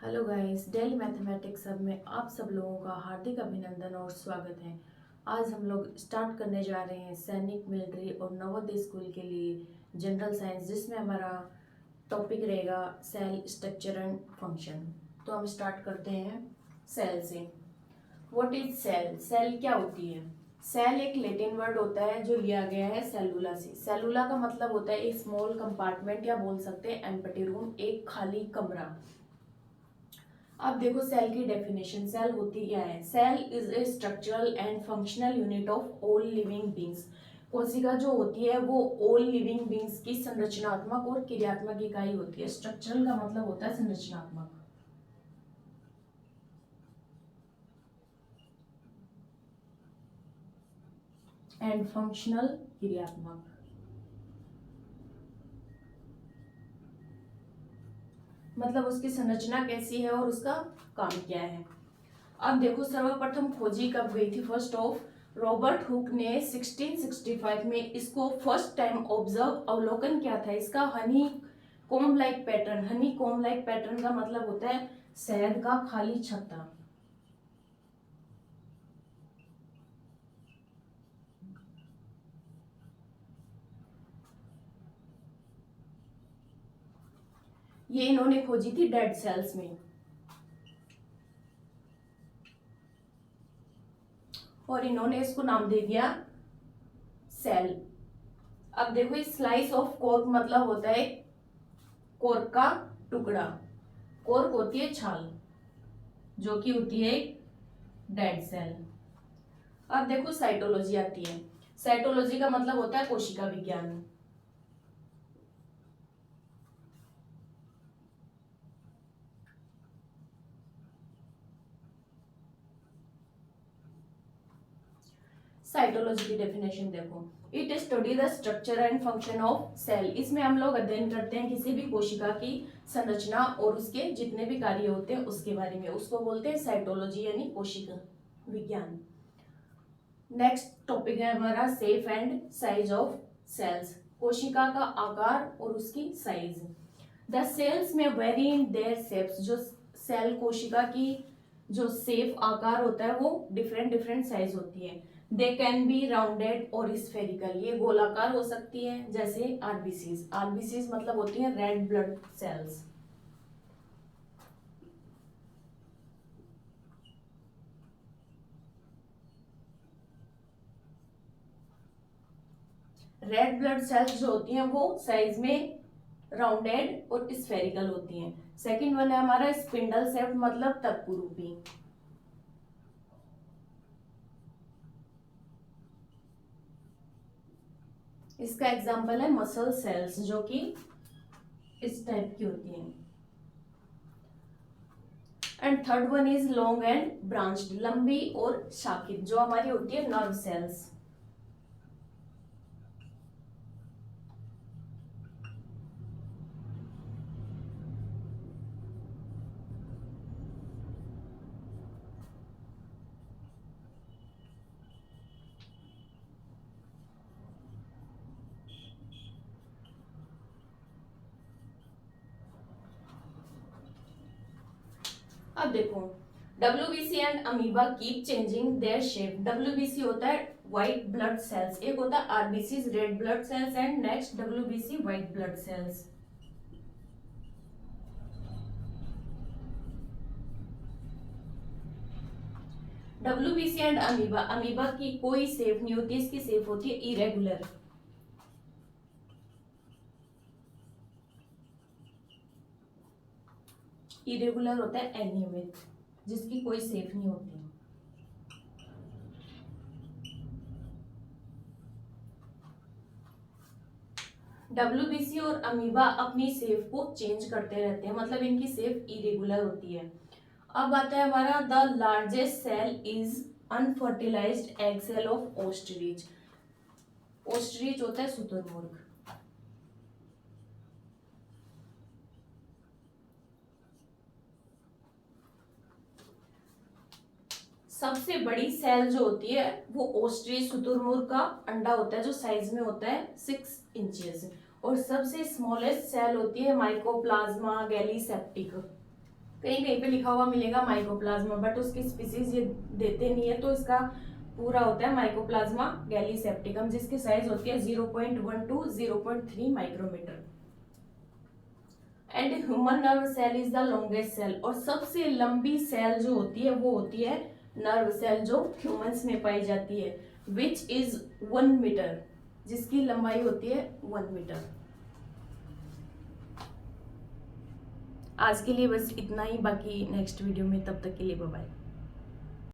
Hello guys, daily mathematics सब में आप सब लोगों का हार्दिक अभिनंदन और स्वागत है। आज हम लोग स्टार्ट करने जा रहे हैं सैनिक, मिलिट्री और नवोदय स्कूल के लिए जनरल साइंस, जिसमें हमारा टॉपिक रहेगा सेल स्ट्रक्चर एंड फंक्शन। तो हम स्टार्ट करते हैं सेल से। What is cell? सेल क्या होती है? सेल एक लैटिन वर्ड होता है जो लिया गया है सेलुला से। सेलुला का मतलब होता है एक स्मॉल कंपार्टमेंट, या बोल सकते हैं एम्प्टी रूम, एक खाली कमरा। अब देखो सेल की डेफिनेशन। सेल होती क्या है? Cell is a structural and functional unit of all living beings. कोशिका जो होती है वो ऑल लिविंग बींग्स की संरचनात्मक और क्रियात्मक इकाई होती है। स्ट्रक्चरल का मतलब होता है संरचनात्मक, एंड फंक्शनल क्रियात्मक। मतलब उसकी संरचना कैसी है और उसका काम क्या है। अब देखो सर्वप्रथम खोजी कब गई थी? फर्स्ट ऑफ रॉबर्ट हुक ने 1665 में इसको फर्स्ट टाइम ऑब्जर्व, अवलोकन किया था इसका। हनी कोम लाइक पैटर्न। हनी कोम लाइक पैटर्न का मतलब होता है शहद का खाली छत्ता। ये इन्होंने खोजी थी डेड सेल्स में, और इन्होंने इसको नाम दे दिया सेल। अब देखो इस स्लाइस ऑफ कॉर्क मतलब होता है कॉर्क का टुकड़ा। कॉर्क होती है छाल, जो कि होती है डेड सेल। अब देखो साइटोलॉजी आती है। साइटोलॉजी का मतलब होता है कोशिका विज्ञान। साइटोलॉजी की डेफिनेशन देखो। It study the structure and function of cell. इसमें हम लोग अध्ययन करते हैं किसी भी कोशिका की संरचना और उसके जितने भी कार्य होते हैं उसके बारे में। उसको बोलते हैं साइटोलॉजी, यानी कोशिका विज्ञान। नेक्स्ट टॉपिक है हमारा shape and size of cells. कोशिका का आकार और उसकी size. The cells may vary in their shapes. जो सेल कोशिका की जो शेप आकार होता है वो डिफरेंट डिफरेंट साइज होती है। दे कैन बी राउंडेड और स्फेरिकल। ये गोलाकार हो सकती है, जैसे आरबीसीज। आरबीसीज मतलब होती है red blood cells. Red blood cells जो होती हैं वो साइज में राउंडेड और स्फेरिकल होती हैं। सेकंड वन है हमारा स्पिंडल शेप्ड, मतलब तत्पुरूपी। इसका एग्जांपल है मसल सेल्स, जो कि इस टाइप की होती हैं। And third one is long and branched, लंबी और शाखित, जो हमारी होती है नर्व सेल्स। अब देखो WBC and amoeba keep changing their shape. WBC होता है व्हाइट ब्लड सेल्स, एक होता है RBC red blood cells, and next WBC white blood cells. WBC and amoeba. Amoeba की कोई शेप नहीं होती, इसकी शेप होती है इरेगुलर। इरेगुलर होता है एनियमित, जिसकी कोई शेप नहीं होती। डब्ल्यूबीसी और अमीबा अपनी शेप को चेंज करते रहते हैं, मतलब इनकी शेप इरेगुलर होती है। अब आता है हमारा the largest cell is unfertilized egg cell of ostrich. Ostrich होता है शुतुरमुर्ग। सबसे बड़ी सेल जो होती है वो ओस्ट्रिच शुतुरमुर्ग का अंडा होता है, जो साइज में होता है 6 इंचेस। और सबसे स्मॉलेस्ट सेल होती है माइकोप्लाज्मा गैलीसेप्टिक। कहीं कहीं पे लिखा हुआ मिलेगा माइकोप्लाज्मा, बट उसकी स्पीसीज ये देते नहीं है, तो इसका पूरा होता है माइकोप्लाज्मा गैलीसेप्टिकम, जिसकी साइज होती है 0.1 to 0.3 micrometer. And human nerve cell is the longest cell, और सबसे लंबी सेल जो होती है वो होती है नर्व सेल, जो ह्यूमंस में पाई जाती है, विच इज 1 मीटर, जिसकी लंबाई होती है 1 मीटर। आज के लिए बस इतना ही, बाकी नेक्स्ट वीडियो में, तब तक के लिए बाय बाय।